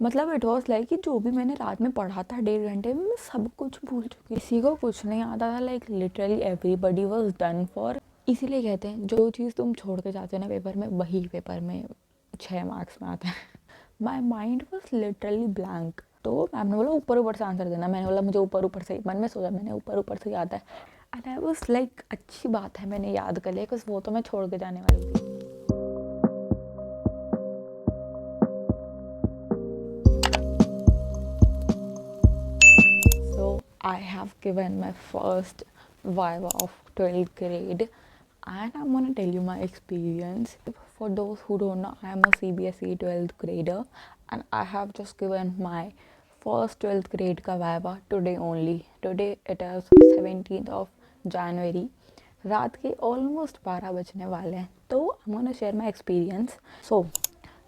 मतलब it was like कि जो भी मैंने रात में पढ़ा था 1.5 घंटे में मैं सब कुछ भूल चुकी, किसी को कुछ नहीं आता था। Like literally everybody was done for. इसीलिए कहते हैं जो चीज़ तुम छोड़ के जाते हो ना पेपर में, वही पेपर में 6 मार्क्स में आता है। My mind was literally blank. तो मैम ने बोला ऊपर ऊपर से आंसर देना। मैंने बोला मुझे ऊपर ऊपर से, मन में सोचा मैंने ऊपर ऊपर से आता है। एंड आई वॉज लाइक अच्छी बात है मैंने याद कर लिया, बिकॉज वो तो मैं छोड़ के जाने वाली थी। So I have given my first viva of 12th grade and I'm gonna tell you my experience. For those who don't know, I am a CBSE 12th grader and I have just given my first 12th grade का viva today only. Today it is 17th of January. रात के almost 12 बजने वाले हैं, तो I'm gonna share my experience. So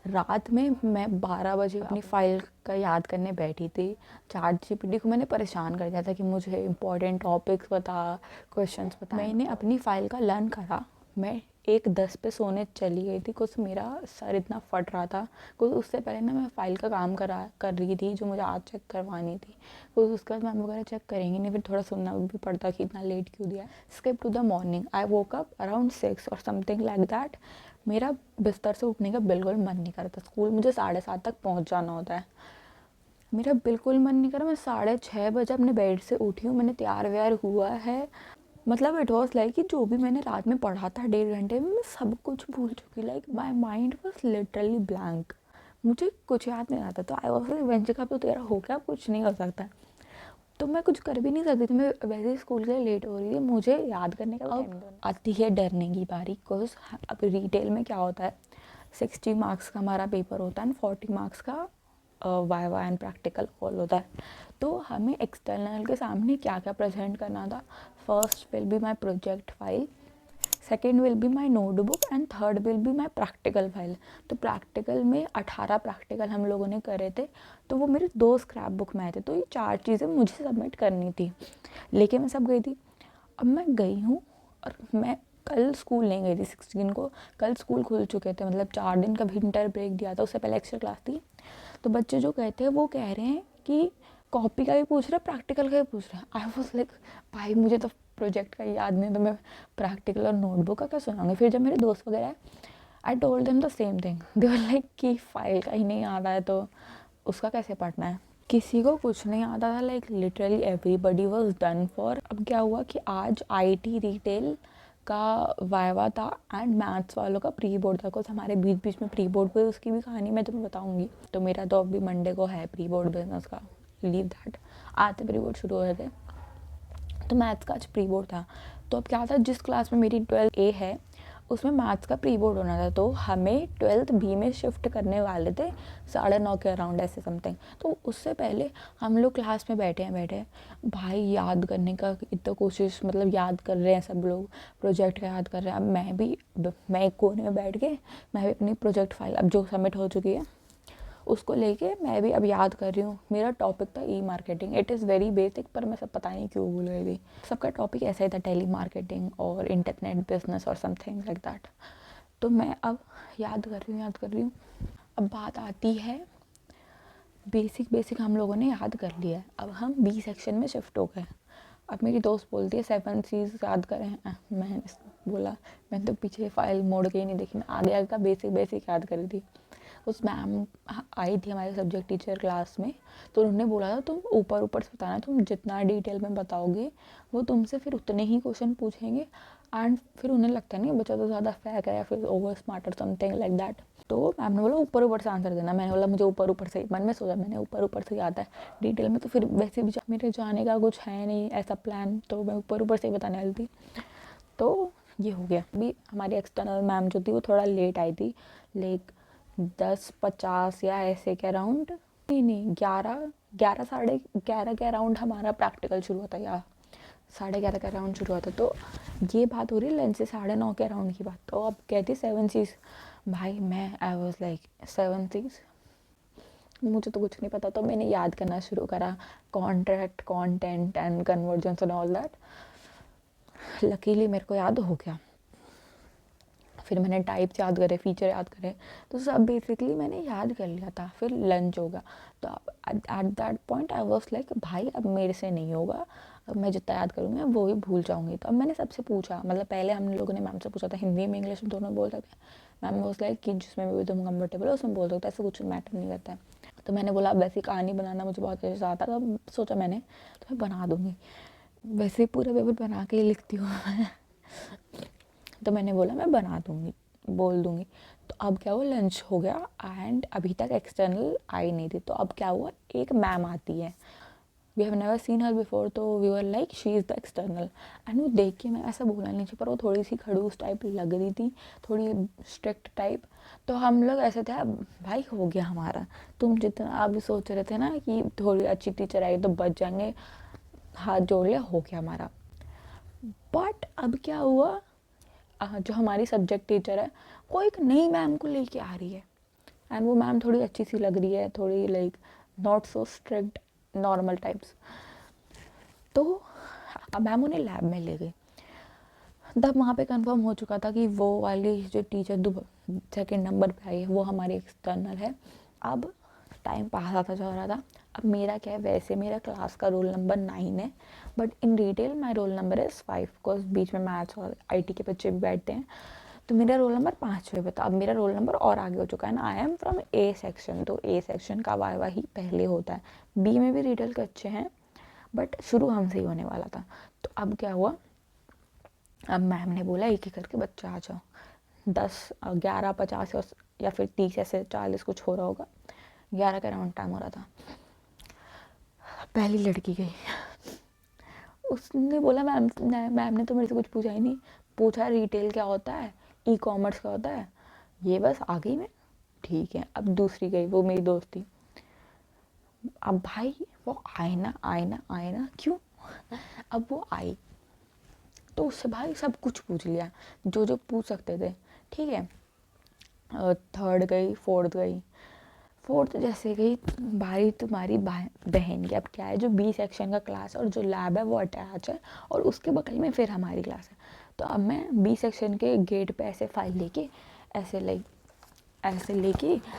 रात में मैं 12 बजे अपनी फ़ाइल का याद करने बैठी थी। ChatGPT को मैंने परेशान कर दिया था कि मुझे इंपॉर्टेंट टॉपिक्स बता, क्वेश्चंस बता। मैंने अपनी फ़ाइल का लर्न करा। मैं 1:10 पे सोने चली गई थी, कुछ मेरा सर इतना फट रहा था। कुछ उससे पहले ना मैं फ़ाइल का काम कर रही थी जो मुझे आज चेक करवानी थी। कुछ उसके बाद मैम वगैरह चेक करेंगी नहीं, फिर थोड़ा सुनना भी पड़ता कि इतना लेट क्यों दिया है। Skip to the morning, I woke up around 6 और समथिंग लाइक दैट। मेरा बिस्तर से उठने का बिल्कुल मन नहीं करता। स्कूल मुझे 7:30 तक पहुंच जाना होता है। मेरा बिल्कुल मन नहीं करा। मैं 6:30 बजे अपने बेड से उठी हूँ, मैंने तैयार व्यार हुआ है। मतलब इट वॉज लाइक कि जो भी मैंने रात में पढ़ा था 1.5 घंटे में मैं सब कुछ भूल चुकी। Like my mind was literally blank. मुझे कुछ याद नहीं आता। तो आई वॉज लाइक वंशिका तो तेरा हो गया, कुछ नहीं हो सकता। तो मैं कुछ कर भी नहीं सकती थी। मैं वैसे ही स्कूल के लिए लेट हो रही थी, मुझे याद करने का टाइम। अब आती है डरने की बारी। बिकॉज अब रिटेल में क्या होता है, 60 मार्क्स का हमारा पेपर होता है एंड 40 मार्क्स का वाइवा एंड प्रैक्टिकल ऑल होता है। तो हमें एक्सटर्नल के सामने क्या क्या प्रेजेंट करना था। First will be my project file, second will be my notebook and third will be my practical file. तो प्रैक्टिकल में 18 प्रैक्टिकल हम लोगों ने करे थे, तो वो मेरे 2 स्क्रैप बुक में आए थे। तो ये 4 चीज़ें मुझे सबमिट करनी थी, लेके मैं सब गई थी। अब मैं गई हूँ और मैं कल स्कूल नहीं गई थी 16 को। कल स्कूल खुल चुके थे, मतलब 4 दिन का विंटर ब्रेक दिया था, उससे पहले एक्स्ट्रा क्लास थी। तो बच्चे जो कहते हैं वो कह रहे हैं कि कॉपी का भी पूछ रहे हैं, प्रैक्टिकल का भी पूछ रहे हैं। आई वॉज लाइक भाई मुझे तो प्रोजेक्ट का याद नहीं, तो मैं प्रैक्टिकल और नोटबुक का क्या सुनाऊंगी। फिर जब मेरे दोस्त वगैरह आए, I told them the same thing. They were like कि फाइल का ही नहीं आता है तो उसका कैसे पढ़ना है। किसी को कुछ नहीं आता था। Like literally everybody was done for. अब क्या हुआ कि आज IT रिटेल का वाइवा था एंड मैथ्स वालों का प्री बोर्ड था। कुछ हमारे बीच बीच में प्री बोर्ड पे, उसकी भी कहानी मैं तुम्हें बताऊंगी। तो मेरा तो अभी मंडे को है प्री बोर्ड बिजनेस का, लीव दैट। आज प्री बोर्ड शुरू हुए थे, तो मैथ्स का आज प्री बोर्ड था। तो अब क्या था, जिस क्लास में मेरी 12th A है उसमें मैथ्स का प्री बोर्ड होना था। तो हमें 12th B में शिफ्ट करने वाले थे 9:30 के अराउंड ऐसे समथिंग। तो उससे पहले हम लोग क्लास में बैठे हैं भाई याद करने का इतना कोशिश, मतलब याद कर रहे हैं सब लोग, प्रोजेक्ट का याद कर रहे हैं। अब मैं एक कोने में बैठ के मैं भी अपनी प्रोजेक्ट फाइल अब जो सबमिट हो चुकी है उसको लेके मैं भी अब याद कर रही हूँ। मेरा टॉपिक था E-मार्केटिंग। इट इज़ वेरी बेसिक, पर मैं सब पता नहीं क्यों भूल गई थी। सबका टॉपिक ऐसा ही था, टेली मार्केटिंग और इंटरनेट बिजनेस और समथिंग लाइक दैट। तो मैं अब याद कर रही हूँ। अब बात आती है बेसिक हम लोगों ने याद कर लिया है, अब हम B सेक्शन में शिफ्ट हो गए। अब मेरी दोस्त बोलती है 7 चीज़ याद करें। मैंने बोला मैंने तो पीछे फाइल मोड़ के ही नहीं देखी, मैं आगे का बेसिक याद करी थी। उस मैम आई थी हमारे सब्जेक्ट टीचर क्लास में, तो उन्होंने बोला था तुम ऊपर से बताना, तुम जितना डिटेल में बताओगे वो तुमसे फिर उतने ही क्वेश्चन पूछेंगे। एंड फिर उन्हें लगता नहीं बच्चा तो ज़्यादा फैक है या फिर ओवर स्मार्ट और समथिंग लाइक दैट। तो मैम ने बोला ऊपर से आंसर देना। मैंने बोला मुझे ऊपर से, मन में सोचा मैंने ऊपर से आता है, डिटेल में तो फिर वैसे भी मेरे जाने का कुछ है नहीं ऐसा प्लान, तो मैं ऊपर से ही बताने वाली थी। तो ये हो गया। अभी हमारी एक्सटर्नल मैम जो थी वो थोड़ा लेट आई थी, लाइक 10:50 या ऐसे के अराउंड, नहीं 11 11:30 के अराउंड हमारा प्रैक्टिकल शुरू होता है, या 11:30 के अराउंड शुरू होता। तो ये बात हो रही है लंच से 9:30 के अराउंड की बात। तो अब कहती 7 चीज़। भाई मैं आई वॉज लाइक 7 चीज़, मुझे तो कुछ नहीं पता। तो मैंने याद करना शुरू करा, contract, content and convergence and all that. Luckily मेरे को याद हो गया। फिर मैंने टाइप्स याद करे, फीचर याद करे, तो सब बेसिकली मैंने याद कर लिया था। फिर लंच हो गया, तो at that point I was like भाई अब मेरे से नहीं होगा, अब मैं जितना याद करूँगी वो ही भूल जाऊँगी। तो अब मैंने सबसे पूछा, मतलब पहले हम लोगों ने मैम से पूछा था, हिंदी में इंग्लिश में दोनों बोल सकते हैं। मैम वाज लाइक कि जिसमें भी तुम कंफर्टेबल हो उसमें बोल सकते हो, ऐसा कुछ मैटर नहीं करता है। तो मैंने बोला अब वैसे कहानी बनाना मुझे बहुत अच्छे से आता था, तो सोचा मैंने तो मैं बना दूँगी, वैसे पूरा पेपर बना के ही लिखती हूँ मैं। तो मैंने बोला मैं बना दूँगी, बोल दूँगी। तो अब क्या हुआ, लंच हो गया एंड अभी तक एक्सटर्नल आई नहीं थी। तो अब क्या हुआ, एक मैम आती है, we have never seen her before, तो we were like she is the external. And वो देख के, मैं ऐसा बोलना नहीं चाहिए पर वो थोड़ी सी खड़ूस टाइप लग रही थी, थोड़ी स्ट्रिक्ट टाइप। तो हम लोग ऐसे थे, अब भाई हो गया हमारा, तुम जितना आप भी सोच रहे थे ना कि थोड़ी अच्छी टीचर आई तो बच जाएंगे, हाथ जोड़ लिया, हो गया हमारा। बट अब क्या हुआ, जो हमारी सब्जेक्ट टीचर है वो एक नई मैम को लेके आ रही है, एंड वो मैम थोड़ी अच्छी सी लग रही है, थोड़ी like not so strict, normal types. तो अब मैम उन्हें लैब में ले गई। तब वहाँ पे कंफर्म हो चुका था कि वो वाली जो टीचर सेकंड नंबर पे आई है वो हमारी एक्सटर्नल है। अब टाइम पास आता जा रहा था। अब मेरा क्या है, वैसे मेरा क्लास का रोल नंबर 9 है, but in detail my roll number is 5, because बीच में मैथ्स और आईटी के बच्चे भी बैठते हैं। तो मेरा रोल नंबर 5वें पे था। अब मेरा रोल नंबर और आगे हो चुका है ना, I am from A section, तो ए सेक्शन का वाइवा ही पहले होता है। बी में भी रिटेल के अच्छे हैं, बट शुरू हमसे ही होने वाला था। तो अब क्या हुआ, अब मैम ने बोला एक एक करके बच्चे आ जाओ, 11:50 या फिर 30 ऐसे 40 कुछ हो रहा होगा, 11 के राउंड टाइम हो रहा था। पहली लड़की गई, उसने बोला मैम ने तो मेरे से कुछ पूछा ही नहीं, पूछा रिटेल क्या होता है, ई कॉमर्स क्या होता है, ये बस आ गई मैं, ठीक है। अब दूसरी गई, वो मेरी दोस्त थी। अब भाई वो आए ना क्यों, अब वो आई तो उससे भाई सब कुछ पूछ लिया जो जो पूछ सकते थे, ठीक है। थर्ड गई, फोर्थ गई, फोर्थ जैसे गई, भाई तुम्हारी बहन की, अब क्या है, जो बी सेक्शन का क्लास और जो लैब है वो अटैच है, और उसके बगल में फिर हमारी क्लास है। तो अब मैं बी सेक्शन के गेट पे ऐसे फाइल लेके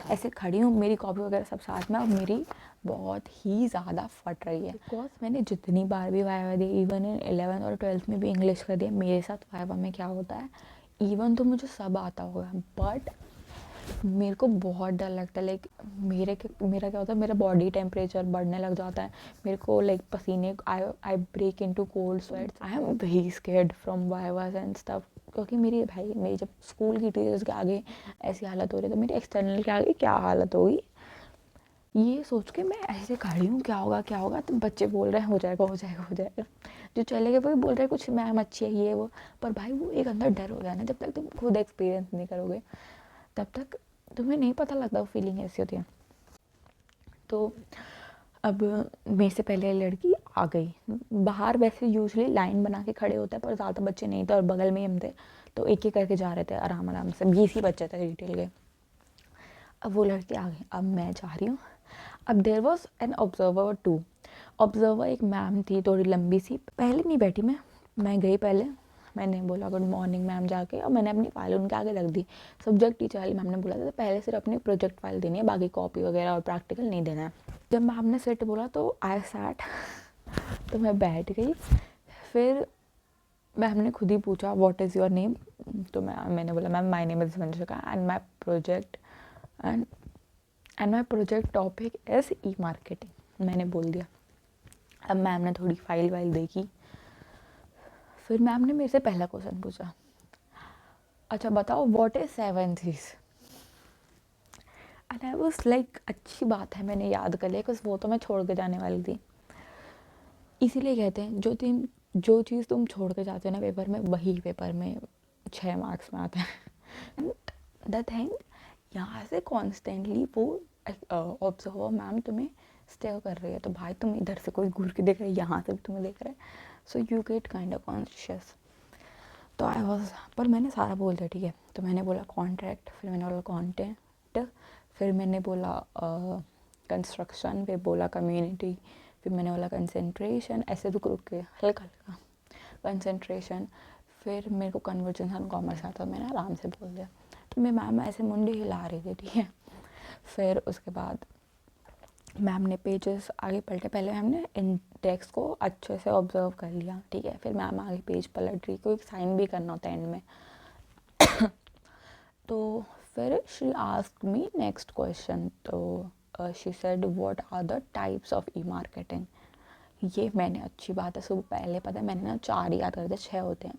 ऐसे खड़ी हूँ, मेरी कॉपी वगैरह सब साथ में, और मेरी बहुत ही ज़्यादा फट रही है, बिकॉज मैंने जितनी बार भी viva the, even in 11th और 12th में भी इंग्लिश का दिया, मेरे साथ वाइवा में क्या होता है, इवन तो मुझे सब आता होगा बट मेरे को बहुत डर लगता है। लाइक मेरा क्या होता है, मेरा बॉडी टेम्परेचर बढ़ने लग जाता है, मेरे को लाइक पसीने, I break into cold sweats, I am very scared from vivas and stuff. क्योंकि मेरी जब स्कूल की टीचर्स के आगे ऐसी हालत हो रही है, तो मेरी एक्सटर्नल के आगे क्या हालत होगी, ये सोच के मैं ऐसे खड़ी हूँ, क्या होगा, तो बच्चे बोल रहे हैं हो जाएगा हो जाएगा हो जाएगा, जो चले गए वो भी बोल रहे हैं कुछ मैम अच्छी है ये वो, पर भाई वो एक अंदर डर हो गया ना, जब तक तुम खुद एक्सपीरियंस नहीं करोगे तब तक तुम्हें नहीं पता लगता वो फीलिंग ऐसी होती है। तो अब मेरे से पहले लड़की आ गई, बाहर वैसे यूजुअली लाइन बना के खड़े होते हैं पर ज़्यादा बच्चे नहीं थे और बगल में ही हम थे, तो एक एक करके जा रहे थे आराम आराम से, 20 ही बच्चे थे रिटेल के। अब वो लड़की आ गई, अब मैं जा रही हूँ। अब there was an observer too, observer एक मैम थी थोड़ी लंबी सी, पहले नहीं बैठी मैं गई पहले, मैंने बोला गुड मॉर्निंग मैम जाके, और मैंने अपनी फाइल उनके आगे रख दी। सब्जेक्ट टीचर वाली मैम ने बोला था पहले सिर्फ अपनी प्रोजेक्ट फाइल देनी है, बाकी कॉपी वगैरह और प्रैक्टिकल नहीं देना है। जब मैम ने सेट बोला तो आई सैट, तो मैं बैठ गई। फिर मैम ने खुद ही पूछा व्हाट इज़ योर नेम, तो मैंने बोला ma'am my name is Vanshika and my project topic is E marketing, मैंने बोल दिया। अब मैम ने थोड़ी फाइल वाइल देखी, फिर मैम ने मेरे से पहला क्वेश्चन पूछा, अच्छा बताओ what is 7 C's, and I was like अच्छी बात है मैंने याद कर लिया, बिकॉज वो तो मैं छोड़ के जाने वाली थी। इसीलिए कहते हैं जो चीज़ तुम छोड़ के जाते हो ना पेपर में, वही पेपर में 6 मार्क्स में आता है। एंड द थिंग, यहाँ से कॉन्स्टेंटली वो ऑब्जर्वर मैम तुम्हें स्टेयर कर रही है, तो भाई तुम इधर से कोई घूर के देख रहे है, यहाँ से भी तुम्हें देख रहे हैं, so you get kind of conscious. तो आई वॉज, पर मैंने सारा बोल दिया, ठीक है। तो मैंने बोला कॉन्ट्रैक्ट, फिर मैंने बोला कॉन्टेंट, फिर मैंने बोला कंस्ट्रक्शन, फिर बोला कम्युनिटी, फिर मैंने बोला कंसंट्रेशन, ऐसे रुक रुक के हल्का हल्का कंसंट्रेशन, फिर मेरे को कन्वर्जेंस ऑन कॉमर्स आता, मैंने आराम से बोल दिया। तो मैं मैम ऐसे मुंडी हिला रही थी, ठीक है। फिर उसके बाद मैम ने पेजेस आगे पलटे, पहले मैम ने इंडेक्स को अच्छे से ऑब्जर्व कर लिया, ठीक है। फिर मैम आगे पेज पलट रही, कोई साइन भी करना होता है एंड में। तो फिर she asked me next question, तो she said what are the types of e marketing. ये मैंने, अच्छी बात है, सुबह पहले पता है मैंने ना 4 याद कर थे, 6 होते हैं।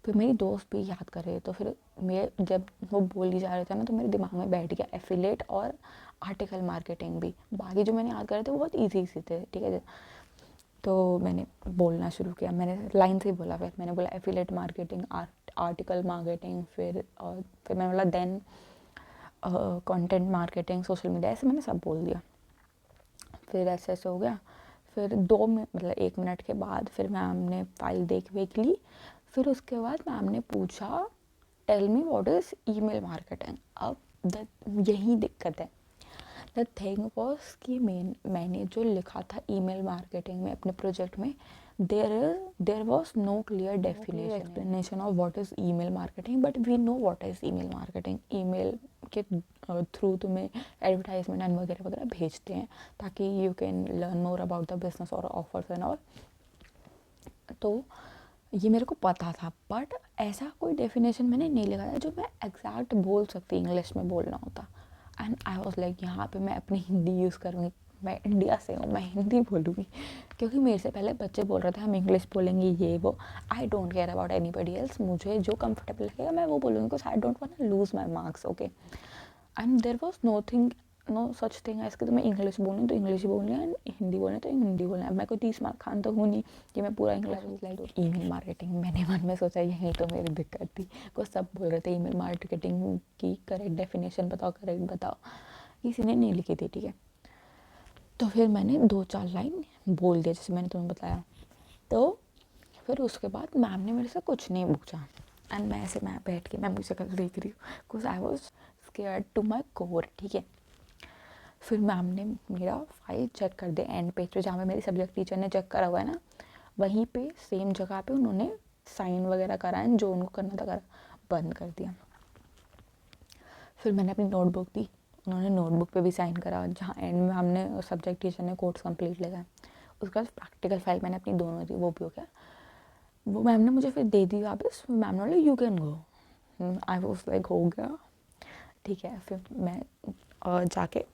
फिर मेरी दोस्त भी याद कर रहे, तो फिर मैं जब वो बोली जा रहे थे ना, तो मेरे दिमाग में बैठ गया एफिलेट और आर्टिकल मार्केटिंग भी। बाकी जो मैंने याद करे थे वो बहुत ईजी थे, ठीक है। तो मैंने बोलना शुरू किया, मैंने लाइन से ही बोला। फिर मैंने बोला एफिलेट मार्केटिंग, आर्टिकल मार्केटिंग, फिर मैंने बोला then content marketing, social media, ऐसे मैंने सब बोल दिया। फिर ऐसे ऐसे हो गया। फिर 2 मिनट, मतलब 1 मिनट के बाद फिर मैम ने फाइल देख वेख ली। फिर उसके बाद मैम ने पूछा tell me what is email marketing. अब यही दिक्कत है। द थिंग वॉज कि मैंने जो लिखा था ईमेल मार्केटिंग में अपने प्रोजेक्ट में, there was no clear definition explanation of what is email marketing, but we know what is email marketing. Email के थ्रू तुम्हें एडवर्टाइजमेंट एंड वगैरह वगैरह भेजते हैं ताकि you can learn more about the business और ऑफर्स एंड ऑल। तो ये मेरे को पता था, बट ऐसा कोई डेफिनेशन मैंने नहीं लगाया जो मैं एग्जैक्ट बोल सकती, इंग्लिश में बोलना होता। एंड आई वॉज लाइक, यहाँ पे मैं अपनी हिंदी यूज़ करूँगी, मैं इंडिया से हूँ, मैं हिंदी बोलूँगी। क्योंकि मेरे से पहले बच्चे बोल रहे थे हम इंग्लिश बोलेंगे ये वो। I don't care about anybody else, मुझे जो कंफर्टेबल लगेगा मैं वो बोलूँगी, because I don't want to lose my marks, okay. And there was no such thing as कि तो मैं इंग्लिश बोलूँ तो इंग्लिश ही बोलनी है, हिंदी बोलनी तो हिंदी बोलना है। मैं कोई 30 मार्क खान तो हूँ नहीं कि मैं पूरा इंग्लिश लाइक। ईमेल मार्केटिंग, मैंने मन में सोचा यही तो मेरी दिक्कत थी। कुछ सब बोल रहे थे ईमेल मार्केटिंग की करेक्ट डेफिनेशन बताओ, करेक्ट बताओ, किसी ने नहीं लिखी थी, ठीक है। तो फिर मैंने 2-4 लाइन बोल दिया जैसे मैंने तुम्हें बताया। तो फिर उसके बाद मैम ने मेरे से कुछ नहीं पूछा। एंड मैं बैठ के मैं मुझे कल देख रही हूँ, because I was scared to my core, ठीक है। फिर मैम ने मेरा फाइल चेक कर दिया एंड पेज पे, जहाँ पे मेरी सब्जेक्ट टीचर ने चेक करा हुआ है ना, वहीं पे सेम जगह पे उन्होंने साइन वगैरह करा, एंड जो उनको करना था करा, बंद कर दिया। फिर मैंने अपनी नोटबुक दी, उन्होंने नोटबुक पे भी साइन करा, जहाँ एंड में हमने सब्जेक्ट टीचर ने कोर्स कंप्लीट लगाया। उसके बाद प्रैक्टिकल फाइल मैंने अपनी दोनों दी, वो भी हो गया। वो मैम ने मुझे फिर दे दी वापस। मैम ने बोला you can go. I was like हो गया, ठीक है। फिर मैं जाके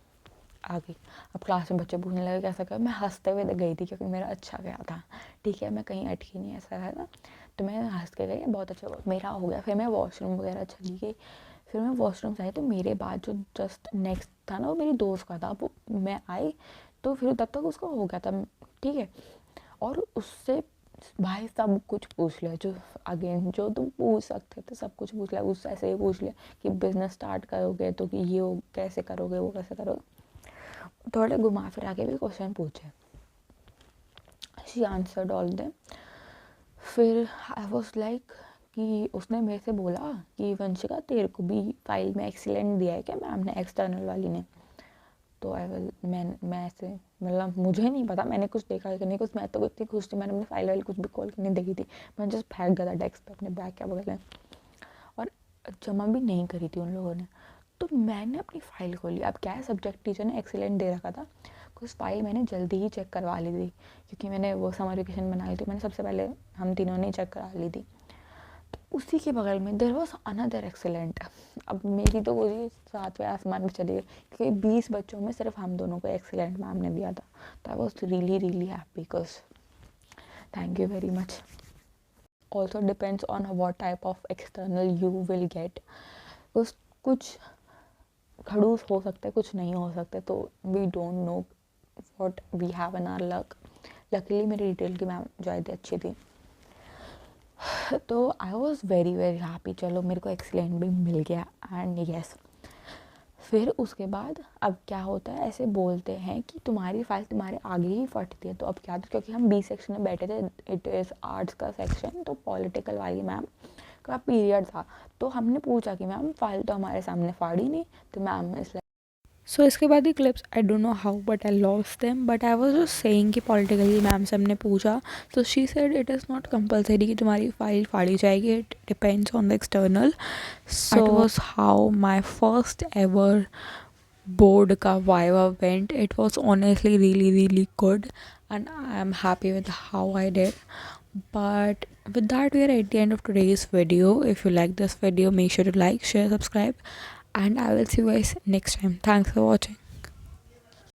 आ गई। अब क्लास में बच्चे पूछने लगे कैसा गया, मैं हंसते हुए गई थी क्योंकि मेरा अच्छा गया था, ठीक है। मैं कहीं अटकी नहीं, ऐसा है ना। तो मैं हंस के गई, बहुत अच्छा मेरा हो गया। फिर मैं वॉशरूम वगैरह चली गई। फिर मैं वॉशरूम से आई तो मेरे बाद जो जस्ट नेक्स्ट था ना, वो मेरी दोस्त का था। वो मैं आई तो फिर तब तक उसका हो गया था, ठीक है। और उससे भाई सब कुछ पूछ लिया, जो अगेन जो तुम पूछ सकते थे सब कुछ पूछ लिया। उससे ऐसे ही पूछ लिया कि बिजनेस स्टार्ट करोगे तो कि ये कैसे करोगे, वो कैसे करोगे, थोड़े घुमा फिरा के भी क्वेश्चन पूछे। She answered all them. फिर आई वॉज लाइक कि उसने मेरे से बोला कि वंशिका तेरे को भी फाइल में एक्सीलेंट दिया है क्या मैम ने, एक्सटर्नल वाली ने। तो मैं ऐसे, मतलब मुझे नहीं पता, मैंने कुछ देखा कि नहीं कुछ, मैं तो इतनी खुश थी, मैंने अपनी फाइल वाइल कुछ भी कॉल नहीं देखी थी। मैंने जस्ट फेंक दिया था डेस्क पे अपने बैग क्या बगल में, और जमा भी नहीं करी थी उन लोगों ने। तो मैंने अपनी फ़ाइल खोली। अब क्या है, सब्जेक्ट टीचर ने एक्सीलेंट दे रखा था, कुछ फ़ाइल मैंने जल्दी ही चेक करवा ली थी क्योंकि मैंने वो समर वेकेशन बनाई थी, मैंने सबसे पहले हम तीनों ने चेक करा ली थी। तो उसी के बगल में देयर वॉज अनदर एक्सीलेंट। अब मेरी तो वही 7वें आसमान में चली गई क्योंकि 20 बच्चों में सिर्फ हम दोनों को एक्सीलेंट मैम ने दिया था। तो I was really really happy, because thank you very much. Also depends on what type of external you will get. कुछ खड़ूस हो सकते, कुछ नहीं हो सकते, तो we don't know what we have in our luck. Luckily मेरी डिटेल की मैम जो आई थी अच्छी थी। तो I was very very happy, चलो मेरे को एक्सीलेंट भी मिल गया। एंड यस, फिर उसके बाद अब क्या होता है, ऐसे बोलते हैं कि तुम्हारी फाइल तुम्हारे आगे ही फटती है। तो अब क्या था, क्योंकि हम बी सेक्शन में बैठे थे, इट इज़ आर्ट्स का सेक्शन, तो पॉलिटिकल वाली मैम का पीरियड था। तो हमने पूछा कि मैम फाइल तो हमारे सामने फाड़ी नहीं। तो मैम इस सो इसके बाद ही clips I don't know how but I lost them, but I was just saying कि पॉलिटिकली मैम से हमने पूछा तो she said it is not compulsory कि तुम्हारी फाइल फाड़ी जाएगी, it depends on the external. So it was how my first ever board ka viva went. It was honestly really good, and I'm happy with how I did. But with that, we are at the end of today's video. If you like this video, make sure to like, share, subscribe, and I will see you guys next time. Thanks for watching.